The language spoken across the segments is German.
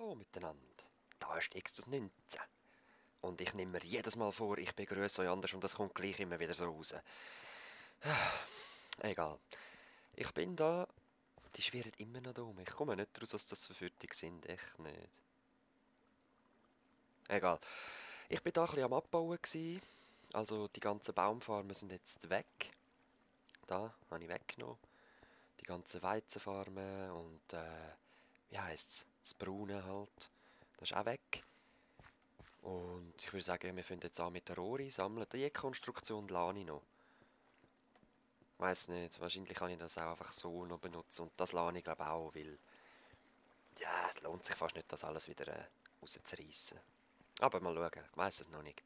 Hallo miteinander. Da ist Extus 19. Und ich nehme mir jedes Mal vor, ich begrüße euch anders und das kommt gleich immer wieder so raus. Egal. Ich bin da. Die schwirren immer noch da rum. Ich komme nicht raus, was das für Fütterungen sind. Echt nicht. Egal. Ich bin da ein bisschen am Abbauen gewesen. Also die ganzen Baumfarmen sind jetzt weg. Da habe ich weggenommen. Die ganzen Weizenfarmen und wie heisst es? Das Braune halt. Das ist auch weg. Und ich würde sagen, wir fangen jetzt an mit der Rohre sammeln. Die Konstruktion lade ich noch. Weiß nicht, wahrscheinlich kann ich das auch einfach so noch benutzen. Und das lade ich glaube auch, weil ja, es lohnt sich fast nicht, das alles wieder rauszureissen. Aber mal schauen, ich weiss es noch nicht.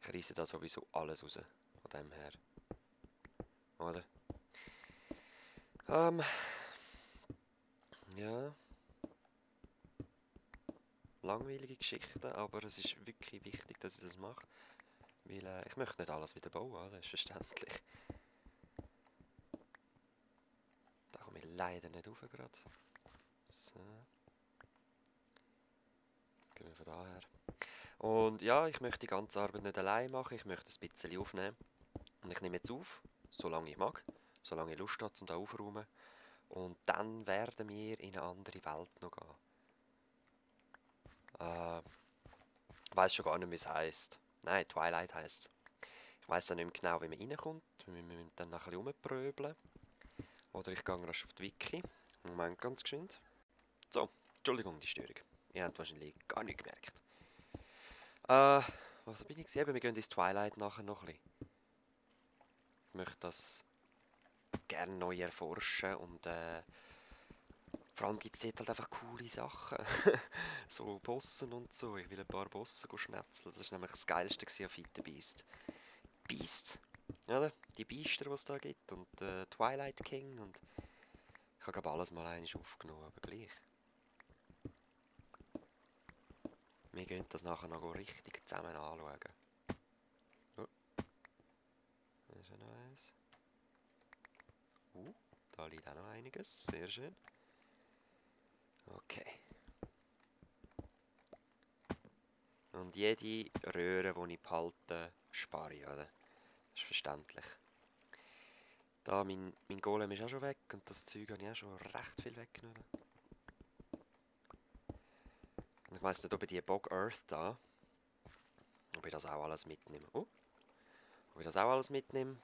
Ich reisse da sowieso alles raus, von dem her. Oder? Ja. Langweilige Geschichten, aber es ist wirklich wichtig, dass ich das mache. Weil ich möchte nicht alles wieder bauen, oder? Das ist verständlich. Da komme ich leider nicht rauf gerade. So. Gehen wir von daher. Und ja, ich möchte die ganze Arbeit nicht allein machen, ich möchte ein bisschen aufnehmen. Und ich nehme jetzt auf, solange ich mag, solange ich Lust habe, zum da aufräumen. Und dann werden wir in eine andere Welt noch gehen. Ich weiss schon gar nicht, wie es heisst. Nein, Twilight heisst es. Ich weiss auch nicht mehr genau, wie man reinkommt. Wir müssen dann noch ein bisschen rumpröbeln. Oder ich gehe rasch auf die Wiki. Moment, ganz geschwind. So, Entschuldigung, die Störung. Ihr habt wahrscheinlich gar nicht gemerkt. Was bin ich gesehen? Wir gehen ins Twilight nachher noch ein bisschen. Ich möchte das gerne neu erforschen und vor allem gibt es dort halt einfach coole Sachen. So Bossen und so. Ich will ein paar Bossen schnetzeln. Das war nämlich das Geilste auf Hit the Beast. Beast. Oder? Die Biester, die es da gibt. Und Twilight King. Und ich habe glaube alles mal einmal aufgenommen, aber gleich. Wir gehen das nachher noch richtig zusammen anschauen. Oh. Da ist ja noch eins. Da liegt auch noch einiges. Sehr schön. Okay. Und jede Röhre, die ich behalte, spare ich, oder? Das ist verständlich. Da, mein Golem ist auch schon weg und das Zeug habe ich auch schon recht viel weggenommen. Und ich weiss nicht, ob ich die Bog Earth da, ob ich das auch alles mitnehme. Ob ich das auch alles mitnehme.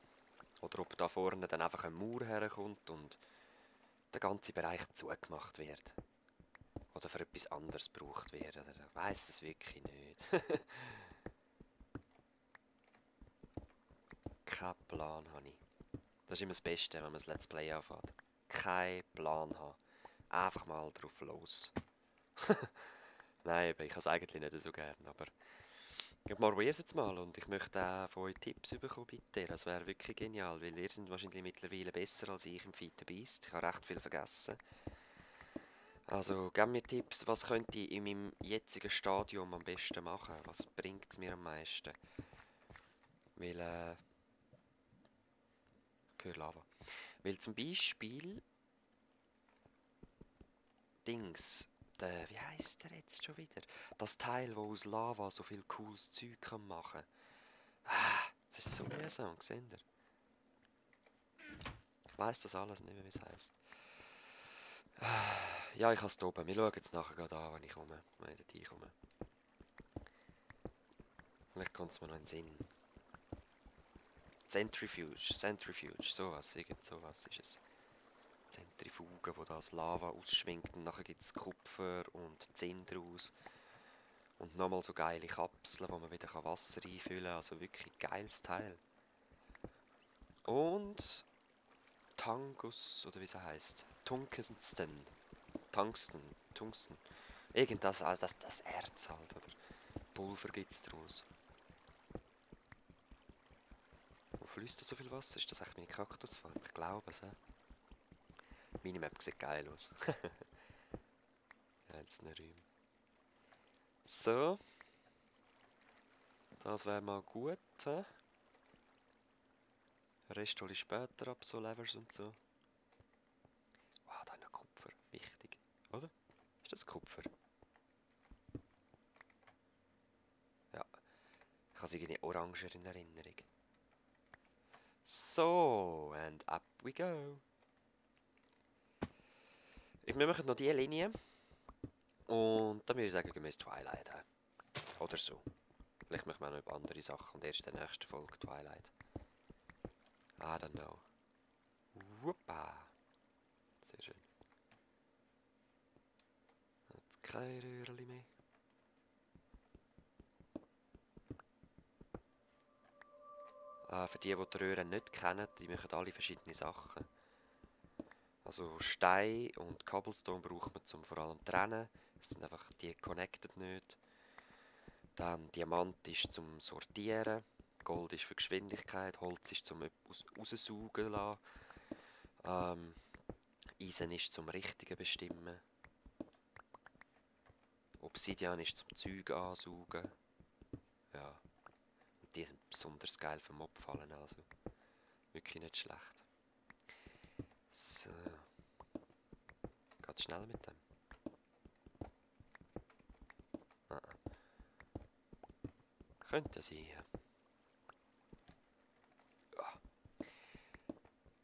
Oder ob da vorne dann einfach ein Mauer herkommt und der ganze Bereich zugemacht wird. Oder für etwas anderes gebraucht wird. Ich weiss es wirklich nicht. Keinen Plan habe ich. Das ist immer das Beste, wenn man das Let's Play anfängt. Keinen Plan haben. Einfach mal drauf los. Nein, ich habe es eigentlich nicht so gern, aber ich probiere es jetzt mal und ich möchte auch von euch Tipps bekommen, bitte. Das wäre wirklich genial, weil ihr seid wahrscheinlich mittlerweile besser als ich im Fight the Beast. Ich habe recht viel vergessen. Also, gebt mir Tipps, was könnte ich in meinem jetzigen Stadium am besten machen? Was bringt es mir am meisten? Weil, ich höre Lava. Weil zum Beispiel, Dings, wie heisst der jetzt schon wieder? Das Teil, wo aus Lava so viel cooles Zeug kann machen. Das ist so mühsam, seht ihr? Ich weiss das alles nicht mehr, wie es heisst. Ja, ich habe es oben. Wir schauen jetzt nachher gerade an, wenn ich komme. Wenn ich dort komme. Vielleicht kommt es mir noch in den Sinn. Centrifuge, sowas, irgend sowas ist es. Zentrifuge, wo das Lava ausschwingt und nachher gibt es Kupfer und Zinn draus. Und nochmal so geile Kapseln, wo man wieder Wasser einfüllen kann. Also wirklich geiles Teil. Und Tangus, oder wie es heisst. Tungsten. Tungsten. Irgendwas, das Erz halt, oder? Pulver gibt es daraus. Wo fließt da so viel Wasser? Ist das echt meine Kaktusfarm? Ich glaube es, Meine Map sieht geil aus. Einzelne Räume. So. Das wäre mal gut, hä? Rest hole ich später ab, so Levers und so. Wow, da ist noch Kupfer. Wichtig. Oder? Ist das Kupfer? habe es irgendwie oranger in Erinnerung. So, and up we go. Wir machen noch diese Linie. Und dann würde ich sagen, gehen wir ins Twilight ein. Oder so. Vielleicht machen wir auch noch über andere Sachen und erst in der nächsten Folge Twilight. I don't know. Wuppa. Sehr schön. Jetzt kein Röhrchen mehr. Für die die Röhren nicht kennen, die machen alle verschiedene Sachen. Also Stein und Cobblestone braucht man zum vor allem trennen. Es sind einfach, die connected nicht. Dann Diamant ist zum Sortieren. Gold ist für Geschwindigkeit. Holz ist zum raussaugen lassen. Eisen ist zum Richtigen bestimmen. Obsidian ist zum Zeug ansaugen. Ja. Und die sind besonders geil für Mobfallen, also wirklich nicht schlecht. So. Geht's schnell mit dem? Ah. Könnte sein, ja.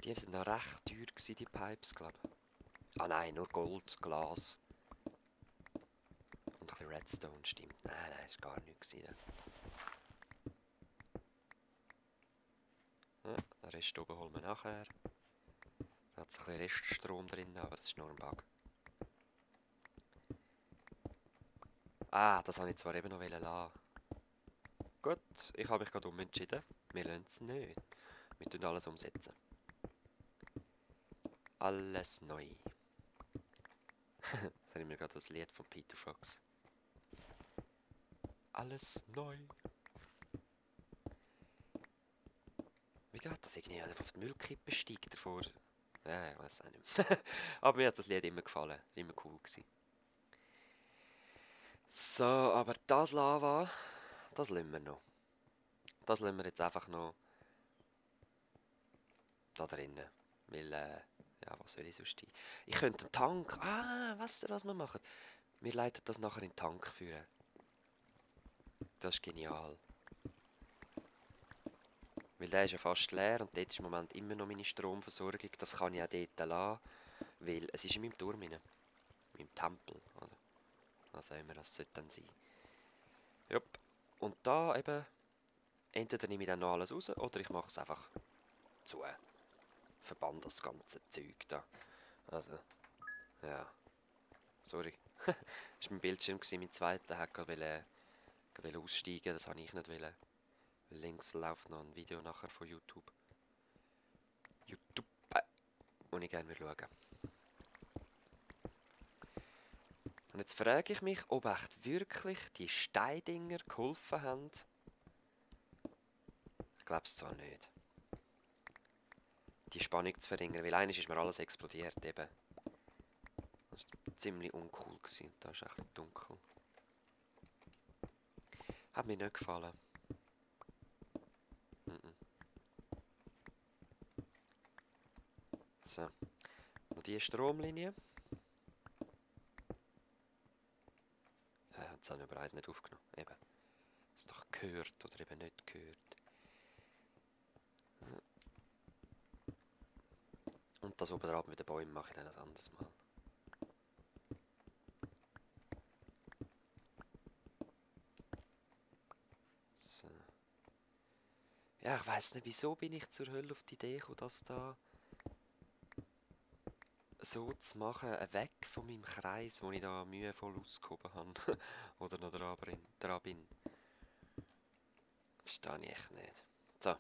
Die sind noch recht teuer gewesen, die Pipes, glaube ich. Ah nein, nur Gold, Glas. Und ein bisschen Redstone, stimmt. Nein, das war gar nichts gewesen. Ja, den Rest oben holen wir nachher. Da hat es ein bisschen Reststrom drin, aber das ist nur ein Bug. Ah, das wollte ich zwar eben noch lassen. Gut, ich habe mich gerade umentschieden. Wir lassen es nicht. Wir tun alles umsetzen. Alles neu. Das habe mir gerade das Lied von Peter Fox. Alles neu. Wie geht das irgendwie? Auf die Müllkippe steigt davor. Ja, ich weiß auch nicht mehr. Aber mir hat das Lied immer gefallen. Immer cool gewesen. So, aber das Lava, das lassen wir noch. Das lassen wir jetzt einfach noch da drinnen. Weil, ja, was will ich sonst hin? Ich könnte einen Tank... Ah, weißt du, was wir machen? Wir leiten das nachher in den Tank führen. Das ist genial. Weil der ist ja fast leer und dort ist im Moment immer noch meine Stromversorgung. Das kann ich auch dort lassen, weil es ist in meinem Turm rein. In meinem Tempel, oder? Was auch immer das sollte dann sein. Jupp. Und da eben, entweder nehme ich dann noch alles raus oder ich mache es einfach zu. Verbann das ganze Zeug da. Also, ja. Sorry. Das war mein Bildschirm, mein zweiter. Ich wollte aussteigen, das wollte ich nicht. Links läuft noch ein Video nachher von YouTube. Und ich gerne schauen. Und jetzt frage ich mich, ob echt wirklich die Steindinger geholfen haben. Ich glaube es zwar nicht. Die Spannung zu verringern, weil eines ist mir alles explodiert eben. Das war ziemlich uncool gewesen. Da ist echt dunkel. Hat mir nicht gefallen. So. Noch die Stromlinie. Jetzt haben wir aber eins nicht aufgenommen. Eben. Es doch gehört oder eben nicht gehört. Und das oben drauf mit den Bäumen mache ich dann ein anderes Mal. So. Ja, ich weiss nicht, wieso bin ich zur Hölle auf die Idee gekommen, das da so zu machen, weg von meinem Kreis, wo ich da mühevoll ausgehoben habe. Oder noch dran bin. Verstehe ich echt nicht. So.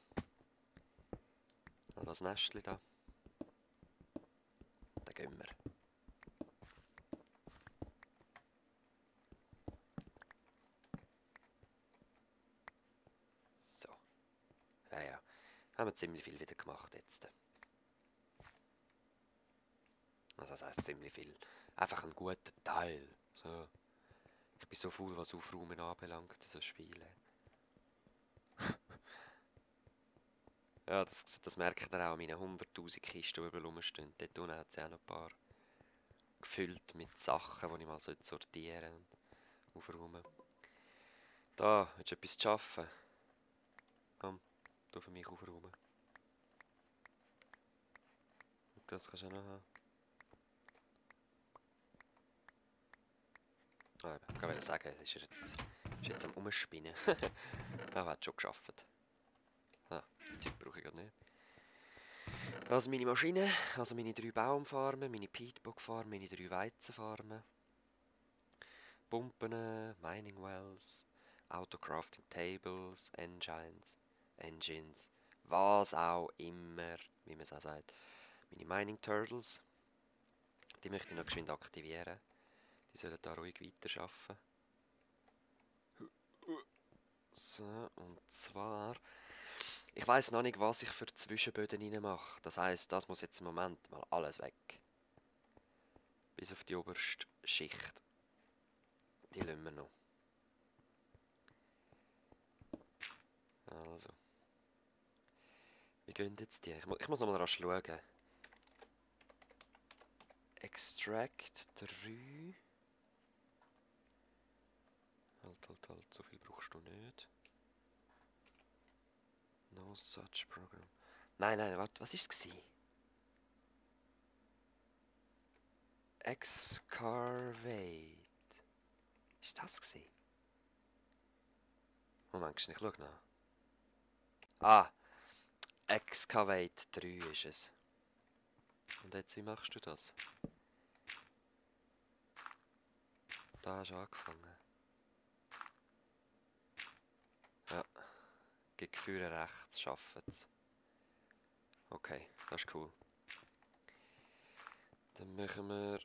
Noch das Nestchen da. Dann gehen wir. So. Ja. Haben wir ziemlich viel wieder gemacht jetzt. Also das heisst ziemlich viel. Einfach ein guter Teil. So. Ich bin so faul, was Aufräumen anbelangt, so Spiele. Ja, das merkt ihr auch an meinen 100'000 Kisten, die überall rumstehen. Dort unten hat es auch noch ein paar gefüllt mit Sachen, die ich mal sortieren und aufräumen. Da, willst du etwas zu arbeiten? Komm, tu für mich aufräumen. Das kannst du auch noch haben. Ah, ich wollte sagen, ist ist jetzt am Umspinnen. Er hat schon geschafft. Ah, Zeit brauche ich gerade nicht. Also meine Maschine, also meine 3 Baumfarmen, meine Peatbog-Farm, meine 3 Weizenfarmen. Pumpen, Mining Wells, Autocrafting Tables, Engines, was auch immer, wie man es auch sagt. Meine Mining Turtles, die möchte ich noch geschwind aktivieren. Die sollen da ruhig weiterarbeiten. So, und zwar, ich weiß noch nicht, was ich für Zwischenböden rein mache. Das heisst, das muss jetzt im Moment mal alles weg. Bis auf die oberste Schicht. Die lassen wir noch. Also. Wie gehen jetzt die? Ich muss nochmal rasch schauen. Extract 3. Halt, so viel brauchst du nicht. No such program. Nein, warte, was ist es? Excavate. Ist das gewesen? Moment, ich schau nach. Ah, Excavate 3 ist es. Und jetzt, wie machst du das? Da hast du angefangen. Ja, gegen Führer rechts schaffen es. Okay, das ist cool. Dann machen wir...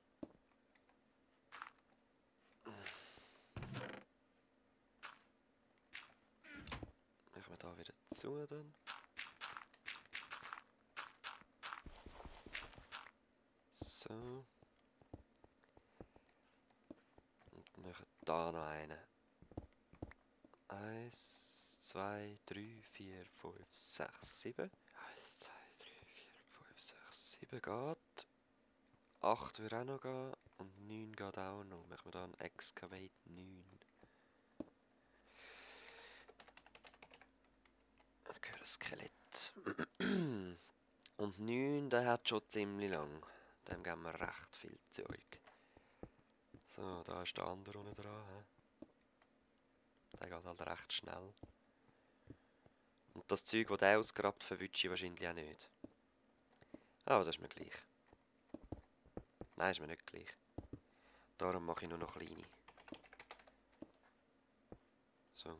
Machen wir da wieder zu dann. So. Und machen da noch einen. 1, 2, 3, 4, 5, 6, 7. 1, 2, 3, 4, 5, 6, 7 geht. 8 würde auch noch gehen. Und 9 geht auch noch. Machen wir da einen Excavate 9. Okay, das Skelett. Und 9, der hat schon ziemlich lang. Dem geben wir recht viel Zeug. So, da ist der andere unten dran. He? Der geht halt recht schnell. Und das Zeug, das der ausgrabt, verwünsche ich wahrscheinlich auch nicht. Aber das ist mir gleich. Nein, ist mir nicht gleich. Darum mache ich nur noch kleine. So.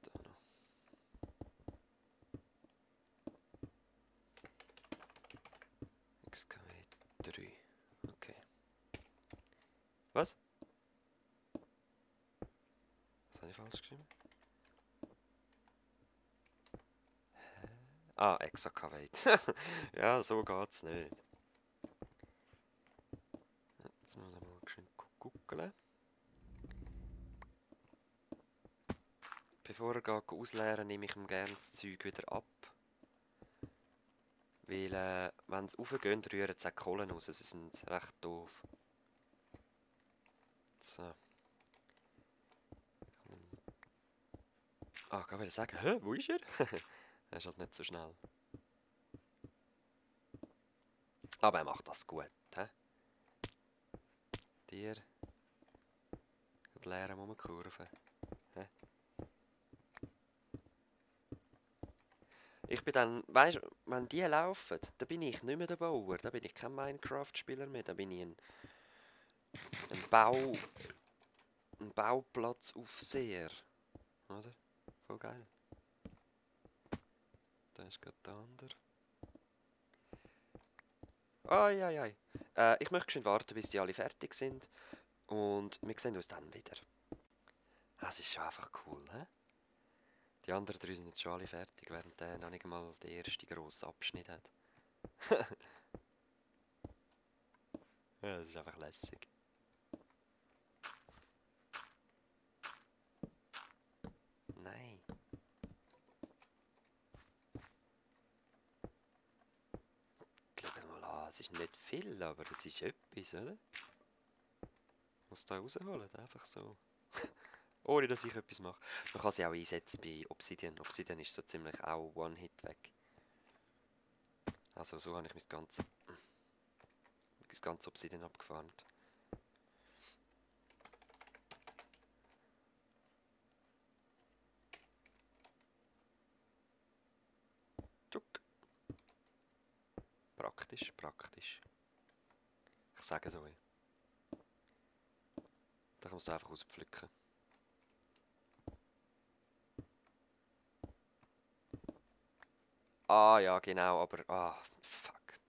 Da noch. Excavate 3. Okay. Was? Was habe ich falsch geschrieben? Hä? Ah, Excavate. Ja, so geht's nicht. Jetzt muss ich mal schön gucken. Bevor er geht ausleeren, nehme ich ihm gerne das Zeug wieder ab. Weil, wenn sie raufgehen, rühren sie auch Kohlen raus. Sie sind recht doof. So. Ah, kann ich sagen, hä, wo ist er? Er ist halt nicht so schnell. Aber er macht das gut, hä? Dir. Und leeren rumkurven. Hä? Ich bin dann, weißt du, wenn die laufen, dann bin ich nicht mehr der Bauer. Da bin ich kein Minecraft-Spieler mehr. Da bin ich ein Bauplatzaufseher. Oder? Voll geil. Da ist gerade der andere. Ai. Ich möchte schon warten, bis die alle fertig sind. Und wir sehen uns dann wieder. Das ist schon einfach cool, hä? Die anderen 3 sind jetzt schon alle fertig, während der noch nicht mal den ersten grossen Abschnitt hat. Ja, das ist einfach lässig. Nein. Schau mal an, es ist nicht viel, aber es ist etwas, oder? Muss da rausholen, einfach so. Ohne dass ich etwas mache. Man kann sie auch einsetzen bei Obsidian. Obsidian ist so ziemlich auch One-Hit weg. Also so habe ich das ganze Obsidian abgefarmt. Tuck. Praktisch, praktisch. Ich sage so. Da kannst du einfach rauspflücken. Ah ja, genau, aber... Ah, fuck.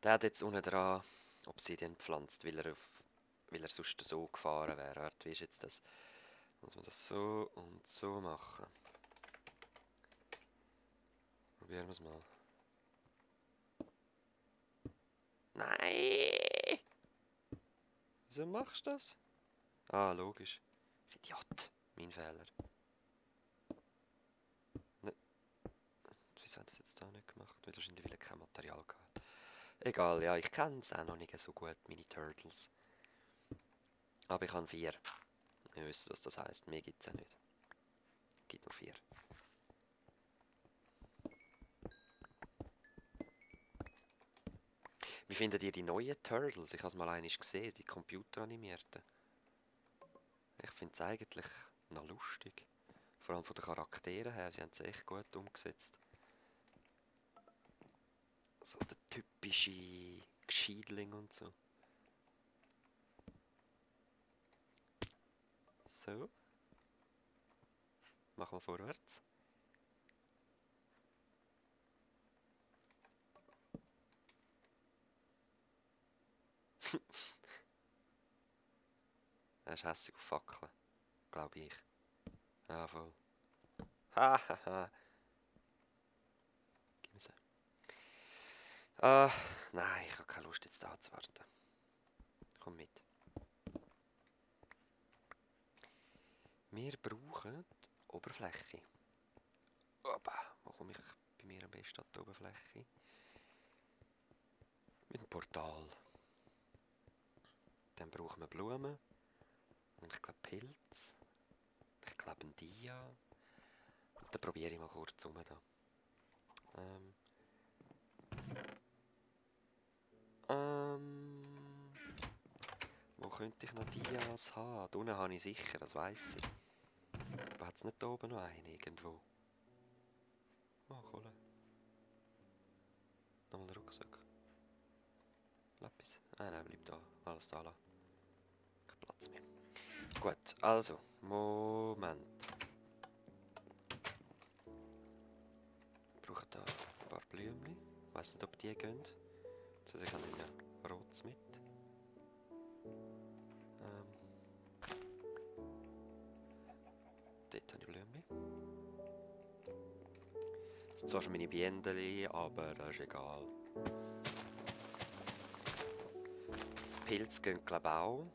Der hat jetzt unten dran Obsidian gepflanzt, weil er sonst so gefahren wäre. Warte, wie ist jetzt das? Muss man das so und so machen? Probieren wir es mal. Nein! Wieso machst du das? Ah, logisch. Idiot. Mein Fehler. Ne. Wieso hat er das jetzt da nicht gemacht? Wahrscheinlich, weil er kein Material hatte. Egal, ja, ich kenne es auch noch nicht so gut, meine Turtles. Aber ich habe 4. Ihr wisst, was das heisst. Mehr gibt es auch nicht. Es gibt nur 4. Wie findet ihr die neuen Turtles? Ich habe es mal einmal gesehen, die computeranimierten. Ich finde es eigentlich noch lustig. Vor allem von den Charakteren her, sie haben es echt gut umgesetzt. So der typische Gescheidling und so. So. Machen wir vorwärts. Er ist hässlich auf Fackeln. Glaube ich. Ja, voll. Hahaha. Gib mir sie. Nein, ich habe keine Lust jetzt da zu warten. Komm mit. Wir brauchen Oberfläche. Opa, wo komme ich bei mir am besten an die Oberfläche? Mit dem Portal. Dann brauchen wir Blumen. Und ich glaube Pilz. Ich glaube ein Dia. Dann probiere ich mal kurz rum da. Wo könnte ich noch Dias haben? Da unten habe ich sicher, das weiss ich. Aber hat es nicht da oben noch einen irgendwo? Oh, cool. Nochmal den Rucksack. Lapis. Nein, bleib da. Alles da lassen. Kein Platz mehr. Gut, also, Moment. Ich brauche da ein paar Blümchen. Ich weiss nicht, ob die gehen. Jetzt habe ich ja Rotes mit. Dort habe ich Blümchen. Das sind zwar für meine Bienen, aber das ist egal. Pilze gehen glaube ich auch.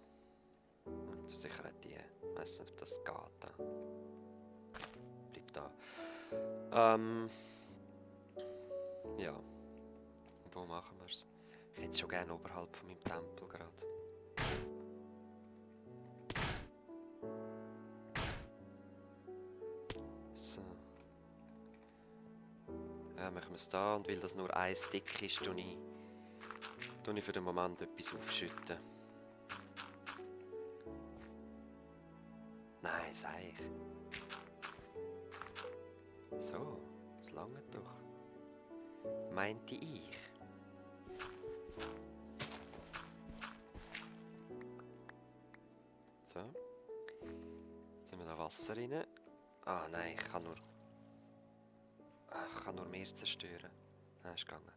Und zur Sicherheit die. Ich weiss nicht, ob das geht. Bleibt da. Ja. Und wo machen wir es? Ich hätte es schon gerne oberhalb von meinem Tempel gerade. So. Ja, machen wir es da. Und weil das nur ein Stick ist, tue ich für den Moment etwas aufschütten. Nein, sag ich. So, das lange doch. Meinte ich. So. Jetzt haben wir da Wasser rein. Ah nein, ich kann nur mehr zerstören. Ah, ist gegangen.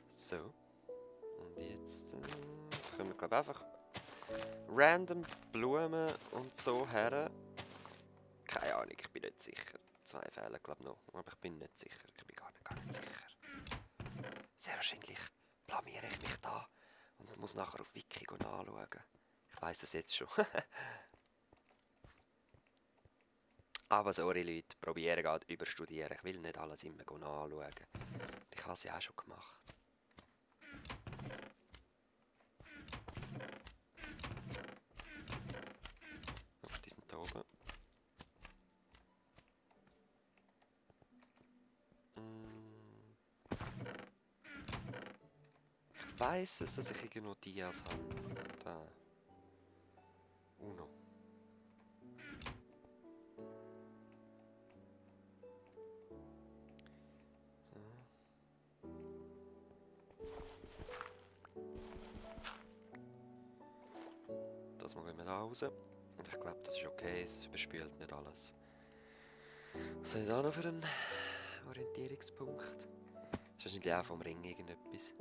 So. Und jetzt können wir glaube einfach random Blumen und so her. Keine Ahnung, ich bin nicht sicher. 2 Fehler glaube ich noch, aber ich bin nicht sicher. Ich bin gar nicht sicher. Sehr wahrscheinlich blamiere ich mich da und muss nachher auf Wiki nachschauen. Ich weiss es jetzt schon. Aber sorry Leute, probieren gerade überstudieren. Ich will nicht alles immer nachschauen. Ich habe es ja auch schon gemacht. weiss es, dass ich irgendwo Dias habe. Da. Uno. Das mal gehen wir da raus. Und ich glaube, das ist okay, es überspült nicht alles. Was habe ich da noch für einen Orientierungspunkt? Ist wahrscheinlich auch vom Ring irgendetwas.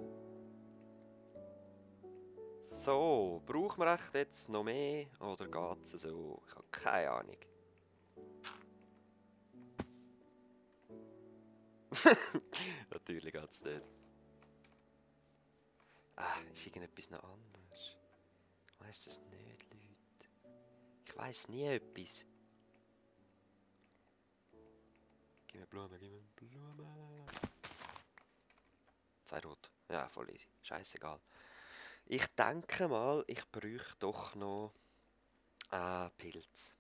So, brauchen wir echt jetzt noch mehr oder geht es so? Ich habe keine Ahnung. Natürlich geht es nicht. Ah, ist irgendetwas noch anders? Ich weiss es nicht, Leute. Ich weiss nie etwas. Gib mir Blumen, gib mir Blumen. 2 rot. Ja, voll easy. Scheißegal. Ich denke mal, ich bräuchte doch noch Pilz.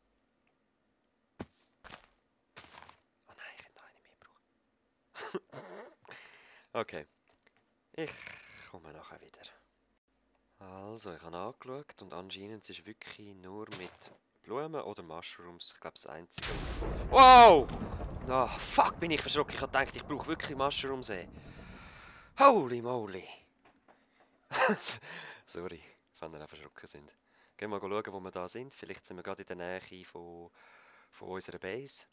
Oh nein, ich hätte noch eine mehr brauchen. Okay. Ich komme nachher wieder. Also, ich habe angeschaut und anscheinend ist es wirklich nur mit Blumen oder Mushrooms. Ich glaube, das Einzige. Wow! Oh, fuck, bin ich verschrocken. Ich habe gedacht, ich brauche wirklich Mushrooms. Holy moly! Sorry, wenn ihr auch verschrocken sind. Gehen wir mal schauen, wo wir da sind. Vielleicht sind wir gerade in der Nähe von unserer Base.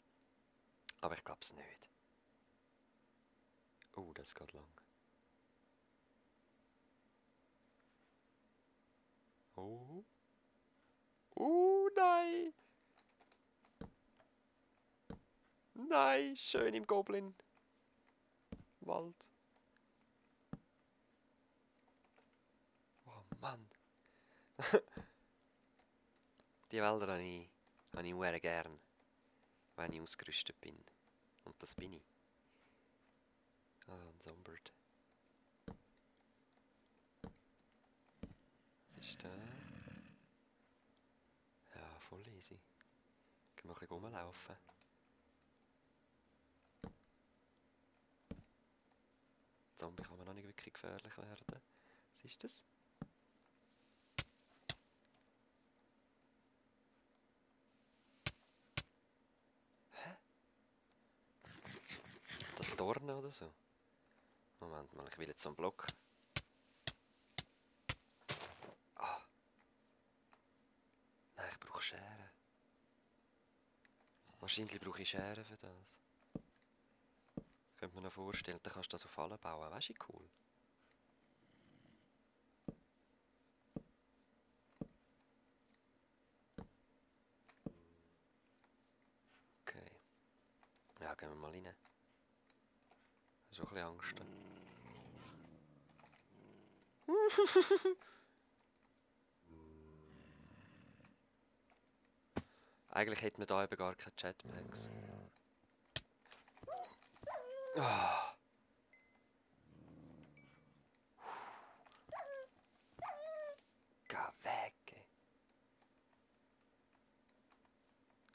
Aber ich glaube es nicht. Oh, das geht lang. Oh. Nein! Nein, schön im Goblin-Wald. Oh Mann. Die Wälder habe ich sehr gern, wenn ich ausgerüstet bin. Und das bin ich. Ah, ein Zombird. Was ist da? Ja, voll easy. Können wir ein bisschen rumlaufen. Zombie kann man noch nicht wirklich gefährlich werden. Was ist das? Hä? Das Dornen oder so? Moment mal, ich will jetzt so einen Block. Ah. Nein, ich brauche Schere. Wahrscheinlich brauche ich Schere für das. Das könnte man noch vorstellen, dann kannst du das auf Fallen bauen. Weißt du, wie cool? Okay. Ja, gehen wir mal rein. So ein bisschen Angst. Eigentlich hätten wir da eben gar keine Jetpacks. Ah. Geh weg, ey.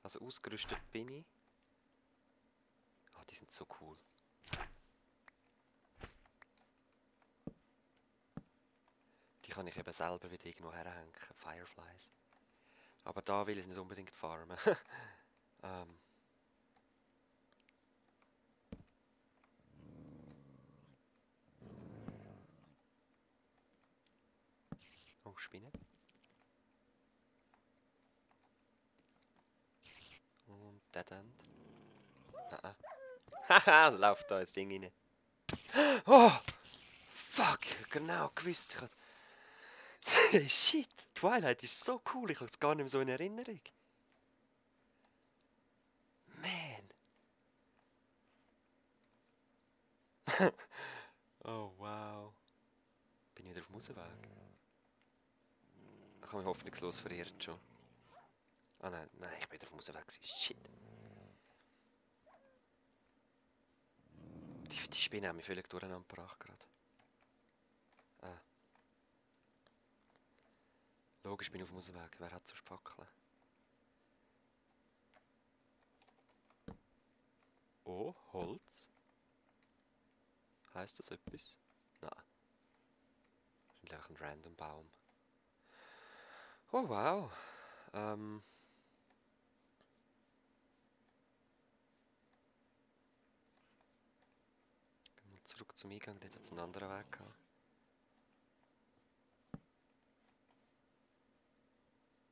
Also ausgerüstet bin ich. Ah, die sind so cool. Die kann ich eben selber wieder irgendwo herhängen. Fireflies. Aber da will ich es nicht unbedingt farmen. Oh, Spinne. Und Dead End. Haha, es läuft da ins Ding rein. Oh! Fuck, ich hab genau gewusst. Shit, Twilight ist so cool, ich habe es gar nicht mehr so in Erinnerung. Man. Oh wow. Bin ich wieder auf dem Rausweg? Ich habe mich hoffnungslos verirrt schon. Ah nein, ich bin wieder auf dem Rausweg gewesen. Shit. Die Spinne haben mich völlig durcheinander gebracht gerade. Ah. Logisch bin ich auf dem Rausweg. Wer hat sonst Fackeln? Oh, Holz. Heißt das etwas? Nein. wahrscheinlich ein random Baum. Oh wow. Mal zurück zum Eingang, dort hat es einen anderen Weg gehabt.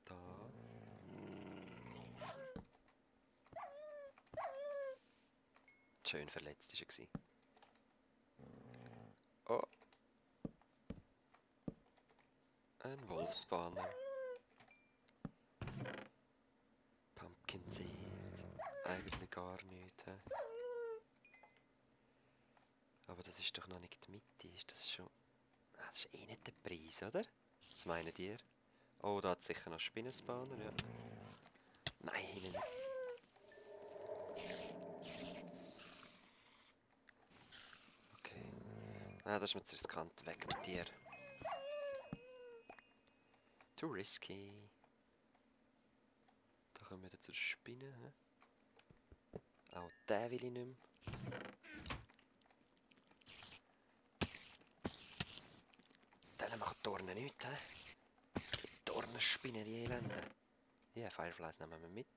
Da. Schön verletzt war er. Oh. Ein Wolfsbanner. Pumpkin Seed. Eigentlich gar nicht. He? Aber das ist doch noch nicht die Mitte. Ist das schon... Ah, das ist eh nicht der Preis, oder? Was meinen ihr? Oh, da hat es sicher noch Spinnensbanner, ja. Nein, hinten nicht. Okay. Ah, das ist mir zu riskant. Weg mit dir. Too risky. Da kommen wir wieder zur Spinne. He? Auch den will ich nicht mehr. Denen macht Dornen nichts, he? Die Dornenspinnen, die Elenden. Ja, Fireflies nehmen wir mit.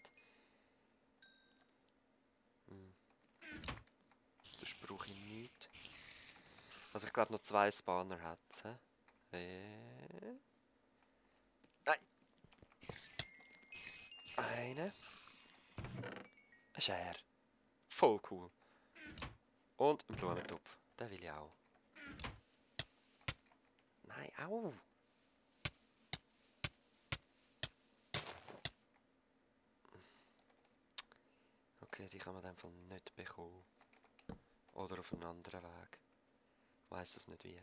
Das brauche ich nicht. Also ich glaube noch 2 Spawner hat es. Nein! Eine. Ein Scher. Voll cool. Und ein Blumentopf. Den will ich auch. Nein, au! Okay, die kann man in dem Fall nicht bekommen. Oder auf einen anderen Weg. Ich weiss es nicht wie.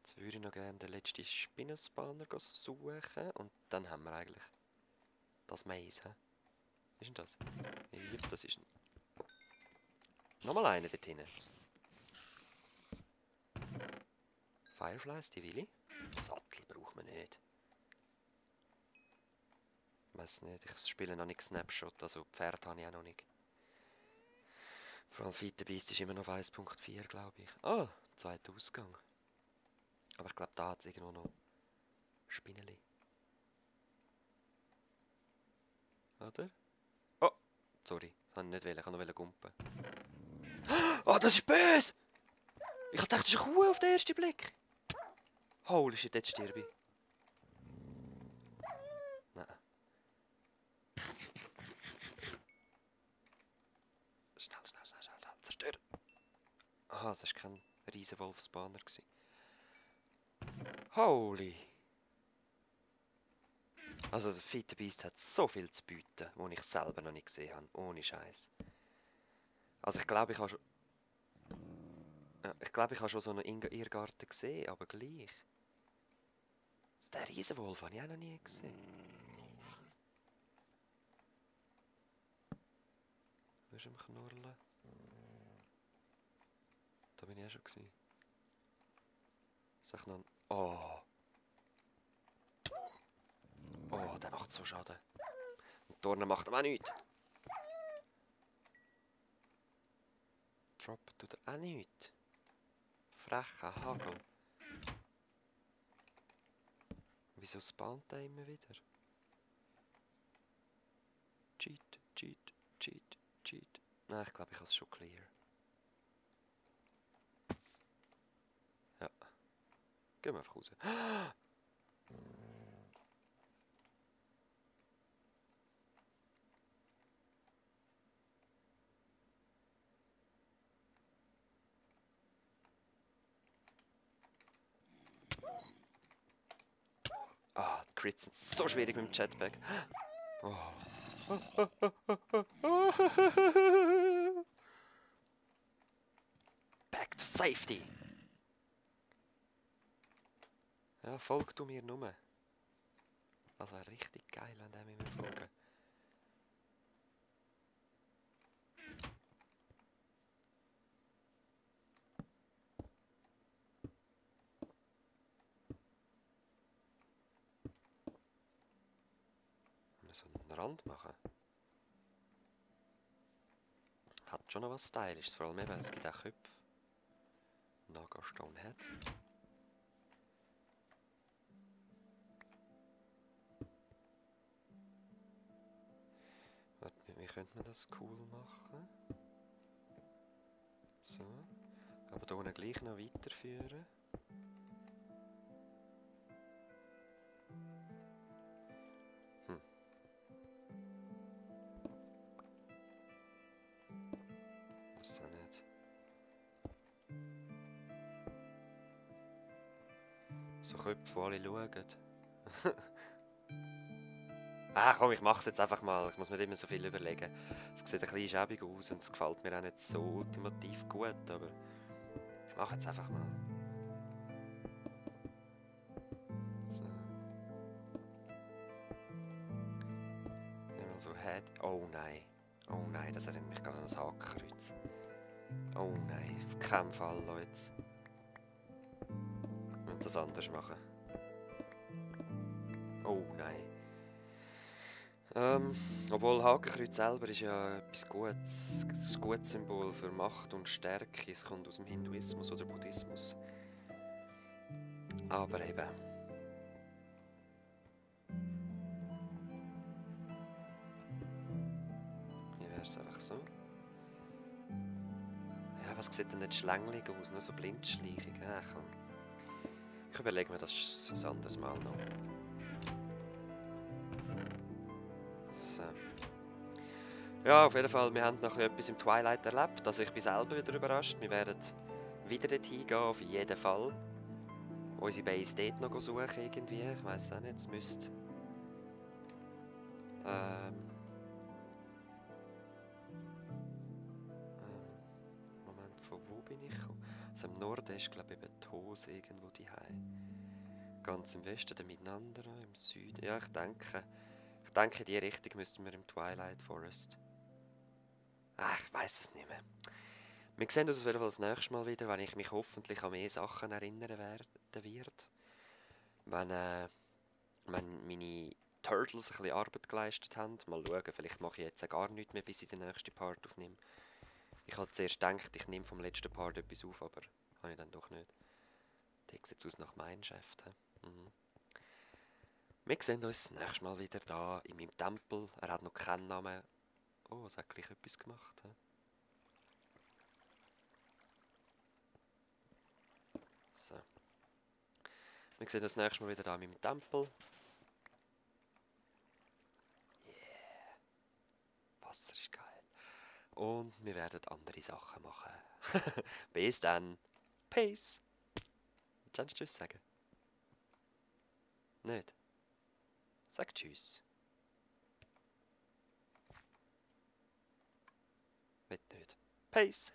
Jetzt würde ich noch gerne den letzten Spinnenspanner suchen. Und dann haben wir eigentlich das Mais. He? Ist denn das? Ja, das ist... Nochmal einer dort hinten. Fireflies, die will ich. Sattel braucht man nicht. Ich weiss nicht, ich spiele noch nicht Snapshot, also Pferd habe ich auch noch nicht. Vor allem Feed the Beast ist immer noch auf 1.4, glaube ich. Ah, zweiter Ausgang. Aber ich glaube, da hat es irgendwo noch Spinneli. Oder? Oh, sorry, das habe ich nicht wollen, ich wollte noch gumpen. Oh, das ist böse! Ich dachte, das ist eine Kuh auf den ersten Blick. Holy shit, jetzt sterbe ich. Nein. Schnell. Zerstören. Aha, das war kein riesen Wolfsbanner. Holy. Also der Feed the Beast hat so viel zu bieten, was ich selber noch nicht gesehen habe. Ohne Scheiß. Also ich glaube, ich habe schon... Ja, ich glaube, ich habe schon so einen Irrgarten gesehen, aber gleich. Der Riesenwolf habe ich auch noch nie gesehen. Wo ist am Knurren? Da bin ich auch schon gewesen. Sag noch ein... Oh! Oh, der macht so Schaden. Und Dornen macht ihm auch nichts. Droppen tut er auch nichts. Frecher Hagel. Wieso spawnt er immer wieder? Cheat. Nein, ich glaube, ich habe es schon clear. Ja. Gehen wir einfach raus. Ah, die Crits sind so schwierig mit dem Jetpack. Oh. Back to safety! Ja, folgt du mir nur. Das wäre richtig geil, wenn der mir folgen. So einen Rand machen. Hat schon noch was Stylisches, vor allem eben, es gibt auch Köpfe. Naga Stone Head. Wie könnte man das cool machen? So. Aber hier unten gleich noch weiterführen. Weiß auch nicht. So Köpfe, wo alle schauen. Ah, komm, ich mach's jetzt einfach mal. Ich muss mir nicht immer so viel überlegen. Es sieht ein bisschen schäbig aus und es gefällt mir auch nicht so ultimativ gut, aber ich mache jetzt einfach mal. So. Nehmen wir so Head. Oh nein. Oh nein, das erinnert mich gerade an ein Hakenkreuz. Oh nein, auf keinen Fall, Leute. Wir müssen das anders machen. Oh nein. Obwohl Hakenkreuz selber ist ja etwas Gutes, ein gutes Symbol für Macht und Stärke. Es kommt aus dem Hinduismus oder Buddhismus. Aber eben. Hier wäre es einfach so. Ja, was sieht denn nicht schlänglich aus? Nur so blindschleichig. Ah, komm. Ich überlege mir das ein anderes Mal noch. So. Ja, auf jeden Fall, wir haben noch etwas im Twilight erlebt. Also ich bin selber wieder überrascht. Wir werden wieder dorthin gehen, auf jeden Fall. Unsere Base dort noch suchen irgendwie. Ich weiss auch nicht, es müsste... Moment, von wo bin ich gekommen? Also im Norden ist, glaube ich, eben die Hose irgendwo daheim. Ganz im Westen, der Miteinander, im Süden. Ja, ich denke, in die Richtung müssten wir im Twilight Forest. Ah, ich weiss es nicht mehr. Wir sehen uns auf jeden Fall das nächste Mal wieder, wenn ich mich hoffentlich an mehr Sachen erinnern werden wird. Wenn meine Turtles ein bisschen Arbeit geleistet haben. Mal schauen, vielleicht mache ich jetzt gar nichts mehr, bis ich den nächsten Part aufnehme. Ich hatte zuerst gedacht, ich nehme vom letzten Part etwas auf, aber habe ich dann doch nicht. Der sieht aus nach Mineshaft. Mhm. Wir sehen uns das nächste Mal wieder da in meinem Tempel. Er hat noch keinen Namen. Oh, es hat gleich etwas gemacht. He? So. Wir sehen uns das nächste Mal wieder da in meinem Tempel. Yeah. Wasser ist geil. Und wir werden andere Sachen machen. Bis dann. Peace. Kannst du Tschüss sagen? Nicht? Sag Tschüss. Wird nicht. Peace.